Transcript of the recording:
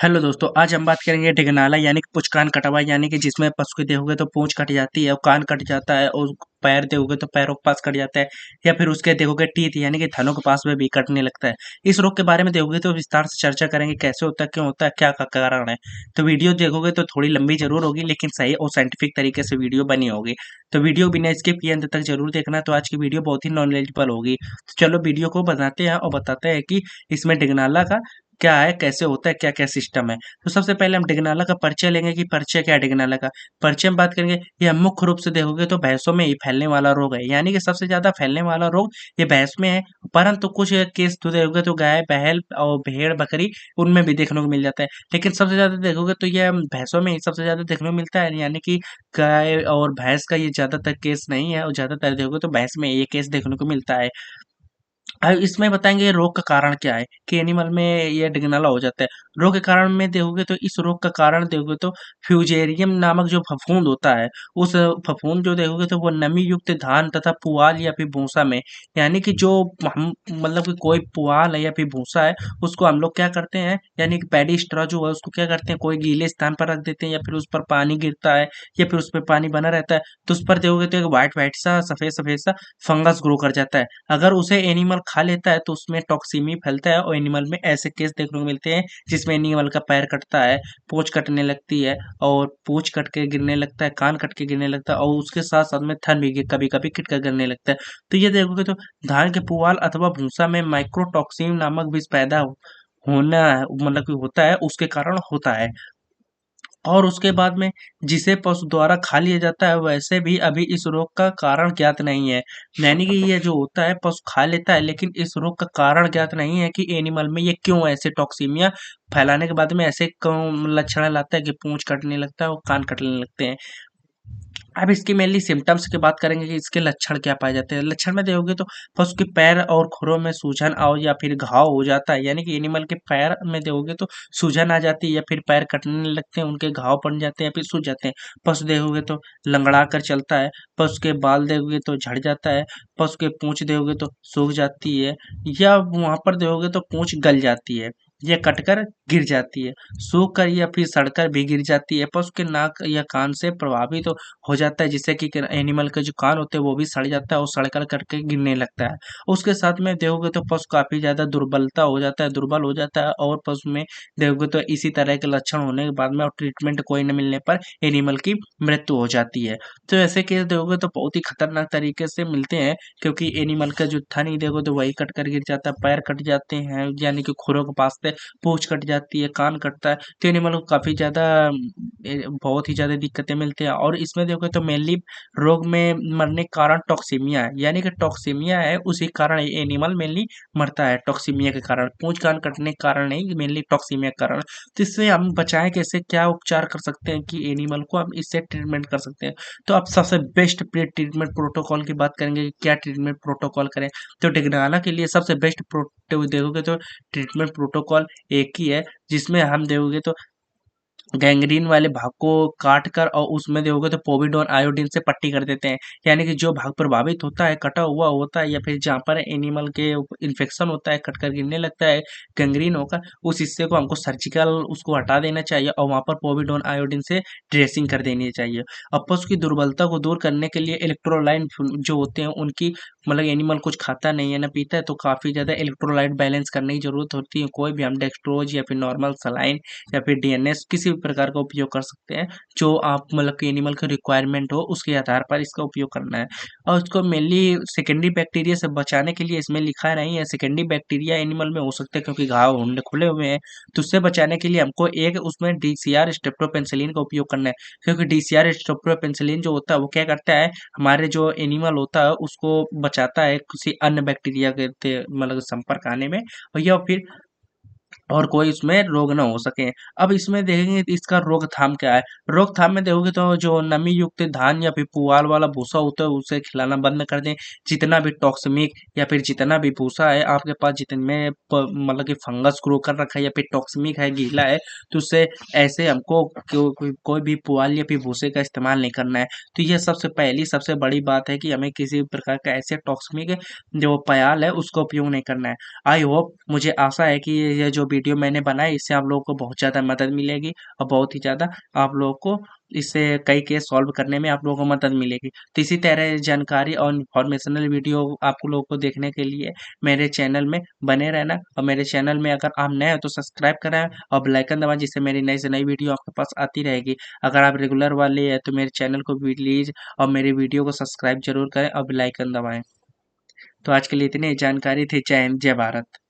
Hello दोस्तों, आज हम बात करेंगे डिगनाला यानी कि पुच कान कटवा यानी कि जिसमें पशु की देखोगे तो पूंछ कट जाती है और कान कट जाता है और पैर देखोगे तो पैरों के पास कट जाता है या फिर उसके देखोगे टीथ यानी कि थनों के पास में भी कटने लगता है। इस रोग के बारे में देखोगे तो विस्तार से चर्चा करेंगे, कैसे होता है, क्यों होता है, क्या का कारण है। तो वीडियो देखोगे तो थोड़ी लंबी जरूर होगी लेकिन सही और साइंटिफिक तरीके से वीडियो बनी होगी। तो वीडियो बिना स्किप किए अंत तक जरूर देखना। तो आज की वीडियो बहुत ही नॉलेजेबल होगी। तो चलो वीडियो को बनाते हैं और बताते हैं कि इसमें डिगनाला का क्या है, कैसे होता है, क्या क्या सिस्टम है। तो सबसे पहले हम डिगनाला का परिचय लेंगे कि परिचय क्या है डिगनाला का। परिचय में बात करेंगे, यह मुख्य रूप से देखोगे तो भैंसों में ही फैलने वाला रोग है, यानी कि सबसे ज्यादा फैलने वाला रोग ये भैंस में है। परंतु कुछ केस तो देखोगे तो गाय, बैल और भेड़, बकरी उनमें भी देखने को मिल जाता है। लेकिन सबसे ज्यादा देखोगे तो यह भैंसों में ही सबसे ज्यादा देखने को मिलता है, यानी कि गाय और भैंस का ये ज्यादातर केस नहीं है, और ज्यादातर देखोगे तो भैंस में ये केस देखने को मिलता है। अब इसमें बताएंगे ये रोग का कारण क्या है कि एनिमल में ये डिगनाला हो जाता है। रोग के कारण में देखोगे तो इस रोग का कारण देखोगे तो फ्यूजेरियम नामक जो फफूंद होता है, उस फफूंद जो देखोगे तो वो नमी युक्त धान तथा पुआल या फिर भूसा में, यानी कि जो हम मतलब कि कोई पुआल है या फिर भूसा है, उसको हम लोग क्या करते हैं, यानी कि पैडी स्ट्रॉ जो है उसको क्या करते हैं, कोई गीले स्थान पर रख देते हैं या फिर उस पर पानी गिरता है या फिर उस पर पानी बना रहता है, तो उस पर देखोगे तो एक व्हाइट व्हाइट सा सफेद सफेद सा फंगस ग्रो कर जाता है। अगर उसे एनिमल खा लेता है तो उसमें टॉक्सिमी फैलता है और एनिमल में ऐसे केस देखने को मिलते हैं जिसमें एनिमल का पैर कटता है, पूंछ कटने लगती है और पूंछ कट के गिरने लगता है, कान कट के गिरने लगता है और उसके साथ साथ में थन भी कभी कभी किट कर गिरने लगता है। तो ये देखोगे तो धान के पुआल अथवा भूसा में माइक्रोटॉक्सिन नामक विष पैदा होना मतलब कि होता है, उसके कारण होता है। और उसके बाद में जिसे पशु द्वारा खा लिया जाता है, वैसे भी अभी इस रोग का कारण ज्ञात नहीं है। यानी कि ये जो होता है पशु खा लेता है, लेकिन इस रोग का कारण ज्ञात नहीं है कि एनिमल में ये क्यों ऐसे टॉक्सीमिया फैलाने के बाद में ऐसे क्यों लक्षण लाता है कि पूंछ कटने लगता है और कान कटने लगते हैं। अब इसकी मेनली सिम्टम्स की बात करेंगे कि इसके लक्षण क्या पाए जाते हैं। लक्षण में देखोगे तो पशु के पैर और खुरों में सूजन और या फिर घाव हो जाता है, यानी कि एनिमल के पैर में देखोगे तो सूजन आ जाती है या फिर पैर कटने लगते हैं, उनके घाव पड़ जाते हैं या फिर सूज जाते हैं। पशु देखोगे तो लंगड़ा कर चलता है। पशु के बाल देखोगे तो झड़ जाता है। पशु के पूंछ देखोगे तो सूख जाती है, या वहां पर देखोगे तो पूंछ गल जाती है या कटकर गिर जाती है, सूख कर या फिर सड़कर भी गिर जाती है। पशु के नाक या कान से प्रभावित हो जाता है, जिससे कि एनिमल के जो कान होते हैं वो भी सड़ जाता है और सड़कर करके गिरने लगता है। उसके साथ में देखोगे तो पशु काफी ज्यादा दुर्बलता हो जाता है, दुर्बल हो जाता है, और पशु में देखोगे तो इसी तरह के लक्षण होने के बाद में और ट्रीटमेंट कोई न मिलने पर एनिमल की मृत्यु हो जाती है। तो ऐसे केस देखोगे तो बहुत ही खतरनाक तरीके से मिलते हैं, क्योंकि एनिमल का जो थन ही देखो तो वही कट कर गिर जाता है, पैर कट जाते हैं यानी कि खुरों के पास से पूंछ कट जाती है, कान कटता है। तो एनिमल को काफी ज्यादा बहुत ही ज्यादा दिक्कतें मिलती हैं। और इसमें देखो तो मेनली रोग में मरने का कारण टॉक्सीमिया है, यानी कि टॉक्सीमिया है उसी कारण एनिमल मेनली मरता है, टॉक्सीमिया के कारण, पूंछ कान कटने के कारण नहीं, मेनली टॉक्सीमिया के कारण। तो इससे हम बचाएं कैसे, क्या उपचार कर सकते हैं कि एनिमल को हम इससे ट्रीटमेंट कर सकते हैं। तो अब सबसे बेस्ट ट्रीटमेंट प्रोटोकॉल की बात करेंगे कि क्या ट्रीटमेंट प्रोटोकॉल करें। तो डिगनाला के लिए सबसे बेस्ट देखोगे तो ट्रीटमेंट प्रोटोकॉल एक ही है, जिसमें हम देखोगे तो गैंग्रीन वाले भाग को काट कर और उसमें देखोगे तो पोविडोन आयोडीन से पट्टी कर देते हैं, यानी कि जो भाग प्रभावित होता है, कटा हुआ होता है या फिर जहाँ पर एनिमल के इन्फेक्शन होता है, कटकर गिरने लगता है गैंग्रीन होकर, उस हिस्से को हमको सर्जिकल उसको हटा देना चाहिए और वहाँ पर पोविडोन आयोडीन से ड्रेसिंग कर देनी चाहिए। अब पशु की दुर्बलता को दूर करने के लिए इलेक्ट्रोलाइट जो होते हैं उनकी, मतलब एनिमल कुछ खाता नहीं है ना पीता है, तो काफ़ी ज़्यादा इलेक्ट्रोलाइट बैलेंस करने की जरूरत होती है। कोई भी हम डेक्सट्रोज या फिर नॉर्मल सलाइन या फिर डीएनएस किसी भी प्रकार का उपयोग कर सकते हैं, जो आप मतलब कि एनिमल का रिक्वायरमेंट हो उसके आधार पर इसका उपयोग करना है। और उसको मेनली सेकेंडरी बैक्टीरिया से बचाने के लिए इसमें लिखा नहीं है, सेकेंडरी बैक्टीरिया एनिमल में हो सकते हैं क्योंकि घाव होंगे खुले हुए हैं। तो उससे बचाने के लिए हमको एक उसमें डीसीआर स्ट्रेप्टोपेनिसिलिन का उपयोग करना है, क्योंकि डीसीआर स्ट्रेप्टोपेनिसिलिन जो होता है वो क्या करता है, हमारे जो एनिमल होता है उसको बचाता है किसी अन्य बैक्टीरिया के मतलब संपर्क आने में, और या फिर और कोई उसमें रोग ना हो सके। अब इसमें देखेंगे तो इसका रोकथाम क्या है। रोकथाम में देखोगे तो जो नमी युक्त धान या फिर पुआल वाला भूसा होता है उसे खिलाना बंद कर दें। जितना भी टॉक्सिमिक या फिर जितना भी भूसा है आपके पास, जितने मतलब कि फंगस ग्रो कर रखा है या फिर टॉक्सिमिक है, गीला है, तो उससे ऐसे हमको कोई भी पुआल या फिर भूसे का इस्तेमाल नहीं करना है। तो ये सबसे पहली सबसे बड़ी बात है कि हमें किसी भी प्रकार का ऐसे टॉक्सिमिक जो प्याल है उसका उपयोग नहीं करना है। आई होप, मुझे आशा है कि ये जो वीडियो मैंने बनाई, इससे आप लोगों को बहुत ज़्यादा मदद मिलेगी और बहुत ही ज़्यादा आप लोगों को इससे कई केस सॉल्व करने में आप लोगों को मदद मिलेगी। तो इसी तरह जानकारी और इन्फॉर्मेशनल वीडियो आप लोगों को देखने के लिए मेरे चैनल में बने रहना, और मेरे चैनल में अगर आप नए हो तो सब्सक्राइब कराएँ और बेल आइकन दबाएँ, जिससे मेरी नई से नई वीडियो आपके पास आती रहेगी। अगर आप रेगुलर वाले हैं तो मेरे चैनल को प्लीज़ और मेरी वीडियो को सब्सक्राइब ज़रूर करें और बेल आइकन दबाएँ। तो आज के लिए इतनी जानकारी थी। जय हिंद, जय भारत।